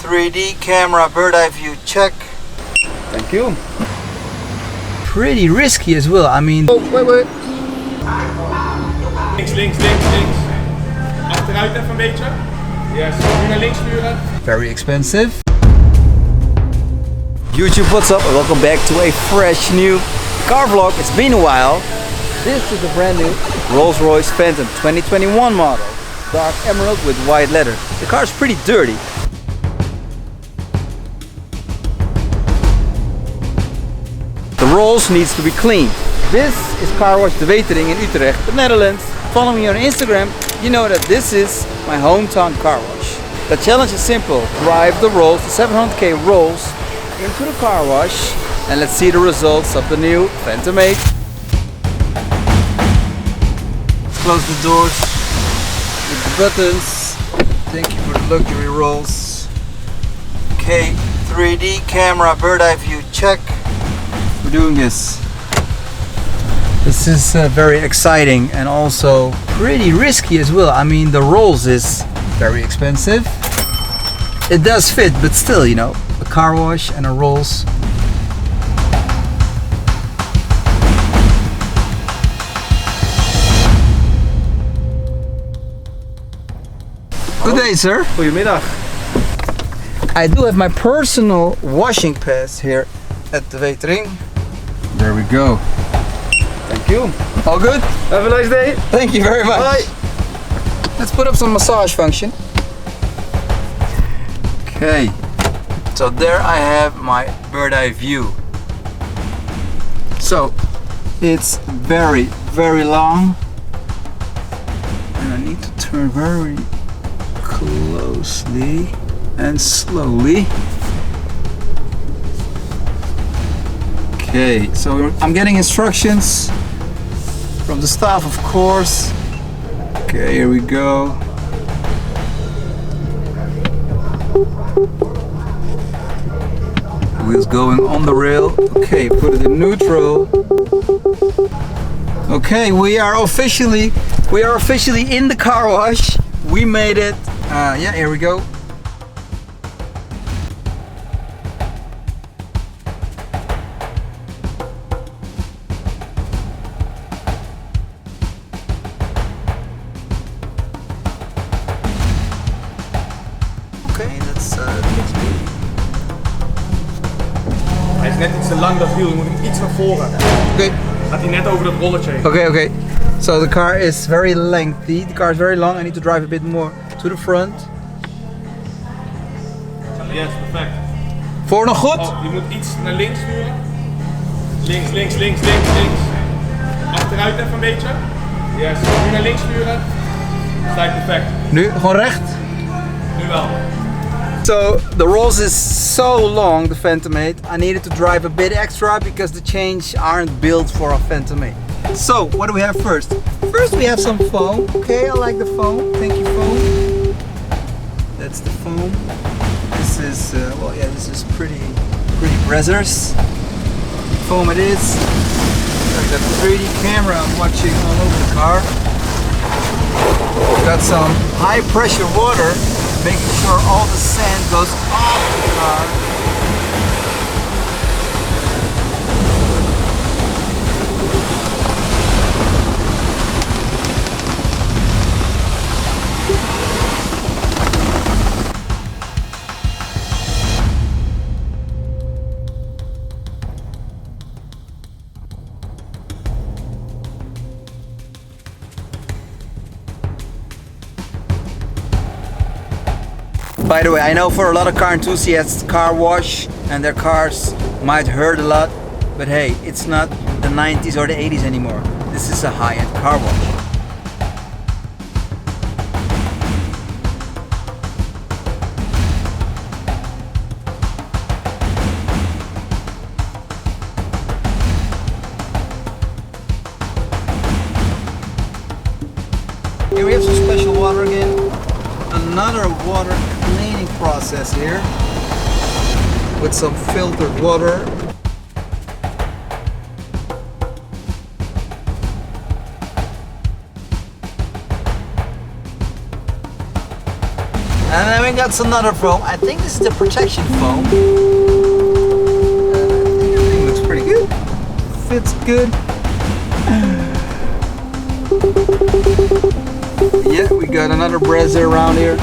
3D camera, bird eye view, check. Thank you. Pretty risky as well. I mean... Oh, wait. Links. Achteruit even een beetje. Yes, nu naar links sturen. Very expensive. YouTube, what's up? Welcome back to a fresh new car vlog. It's been a while. This is a brand new Rolls-Royce Phantom 2021 model. Dark emerald with white leather. The car is pretty dirty. The Rolls needs to be cleaned. This is Carwash De Wetering in Utrecht, the Netherlands. Follow me on Instagram, you know that this is my hometown car wash. The challenge is simple. Drive the Rolls, the 700k Rolls, into the car wash, and let's see the results of the new Phantom 8. Let's close the doors with the buttons. Thank you for the luxury Rolls. Okay, 3D camera, bird eye view, check. We're doing this. This is very exciting and also pretty risky as well. I mean, the Rolls is very expensive. It does fit, but still, you know, a car wash and a Rolls. Good day, sir. Goedemiddag. I do have my personal washing pass here at the Wetering. There we go. Thank you. All good? Have a nice day. Thank you very much. Bye. Let's put up some massage function. Okay. So there I have my bird eye view. So it's very, very long. And I need to turn very closely and slowly. Okay, so I'm getting instructions from the staff, of course. Okay, here we go. Wheels going on the rail. Okay, put it in neutral. Okay, we are officially in the car wash. We made it. Yeah, here we go. Oké, let's fix me. Hij is net iets te lang, dat wiel. Je moet hem iets naar voren. Okay. Gaat hij net over dat rolletje heen. Okay. So the car is very lengthy. The car is very long. I need to drive a bit more to the front. Yes, perfect. Voor nog goed? Oh, je moet iets naar links sturen. Links. Achteruit even een beetje. Yes, nu naar links sturen. Staat perfect. Nu gewoon recht. Nu wel. So the Rolls is so long, the Phantom 8. I needed to drive a bit extra because the chains aren't built for a Phantom 8. So what do we have first? First we have some foam. Okay, I like the foam. Thank you, foam. That's the foam. This is well, yeah, this is pretty Brazzers. Foam it is. I've got the 3D camera I'm watching all over the car. Got some high pressure water, making sure all the sand goes off the car. By the way, I know for a lot of car enthusiasts, car wash and their cars might hurt a lot, but hey, it's not the 90s or the 80s anymore. This is a high-end car wash. Here we have some special water again. Another water cleaning process here with some filtered water. And then we got some other foam. I think this is the protection foam. I think everything looks pretty good. Fits good. Yeah, we got another brazier around here.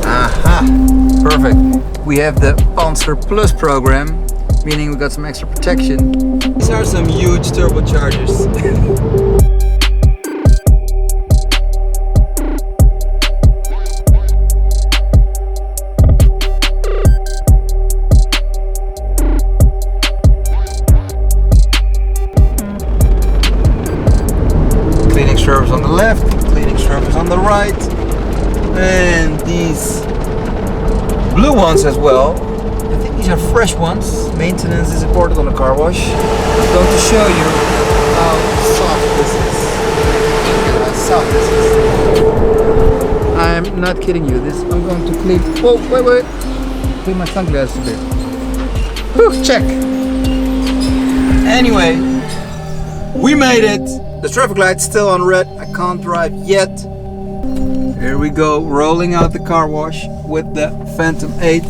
Aha, perfect. We have the Panzer Plus program, meaning we got some extra protection. These are some huge turbochargers. Cleaning surface on the left, cleaning surface on the right, and these blue ones as well. I think these are fresh ones. Maintenance is important on the car wash. I'm going to show you how soft this is. How soft this is. I'm not kidding you. This I'm going to clean. Oh, wait. Clean my sunglasses a bit. Whew, check. Anyway, we made it. The traffic light's still on red. I can't drive yet. Here we go, rolling out the car wash with the Phantom 8.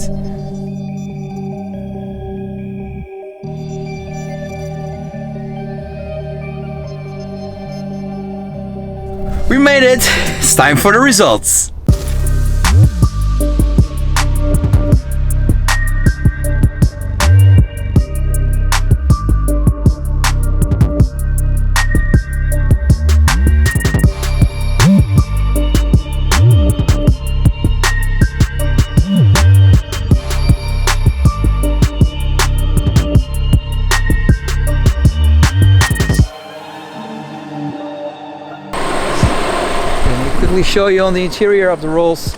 We made it! It's time for the results! Quickly show you on the interior of the Rolls.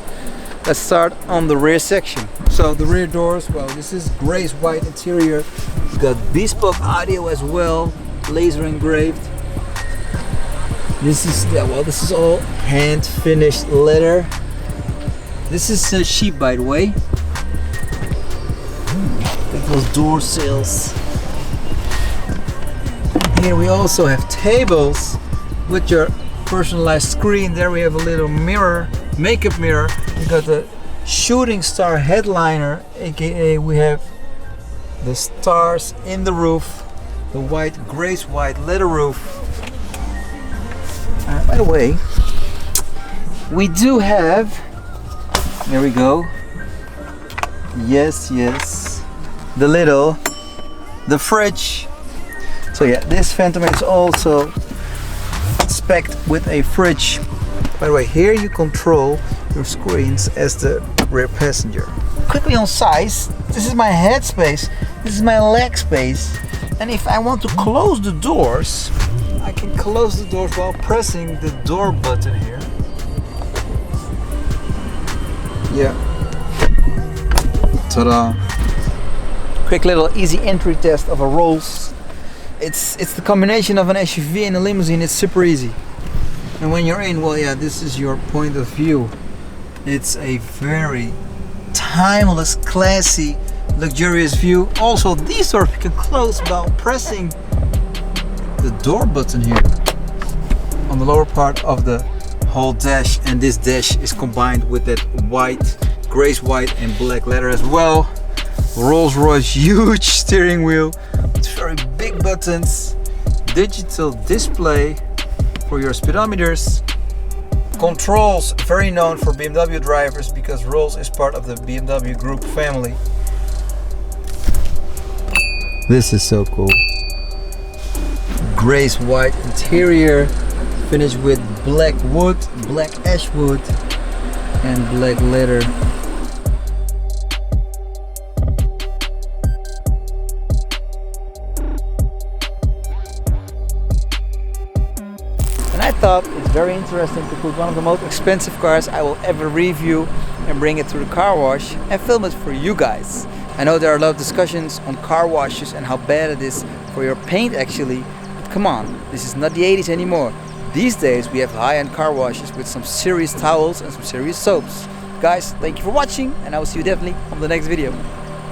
Let's start on the rear section. So the rear doors, well, this is grace white interior. It's got bespoke audio as well, laser engraved. This is this is all hand finished leather. This is sheep, by the way. Got those door sills. Here we also have tables with your personalized screen. There we have a little mirror, makeup mirror. We got the shooting star headliner, aka we have the stars in the roof, the white, grace white leather roof. By the way, we do have, there we go, yes, the fridge. So yeah, this Phantom is also spec'd with a fridge. By the way, here you control your screens as the rear passenger. Quickly on size, this is my head space, this is my leg space, and if I want to close the doors, I can close the doors while pressing the door button here. Yeah. Ta-da! Quick little easy entry test of a Rolls. It's the combination of an SUV and a limousine. It's super easy. And when you're in, well, yeah, this is your point of view. It's a very timeless, classy, luxurious view. Also, these doors you can close while pressing the door button here on the lower part of the whole dash. And this dash is combined with that white, grace white and black leather as well. Rolls-Royce huge steering wheel with very big buttons, digital display for your speedometers, controls very known for BMW drivers because Rolls is part of the BMW group family. This is so cool. Grace white interior finished with black wood, black ash wood and black leather. I thought it's very interesting to put one of the most expensive cars I will ever review and bring it to the car wash and film it for you guys. I know there are a lot of discussions on car washes and how bad it is for your paint actually, but come on, this is not the 80s anymore. These days we have high-end car washes with some serious towels and some serious soaps. Guys, thank you for watching and I will see you definitely on the next video.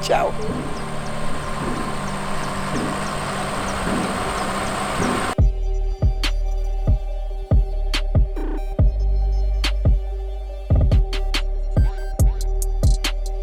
Ciao!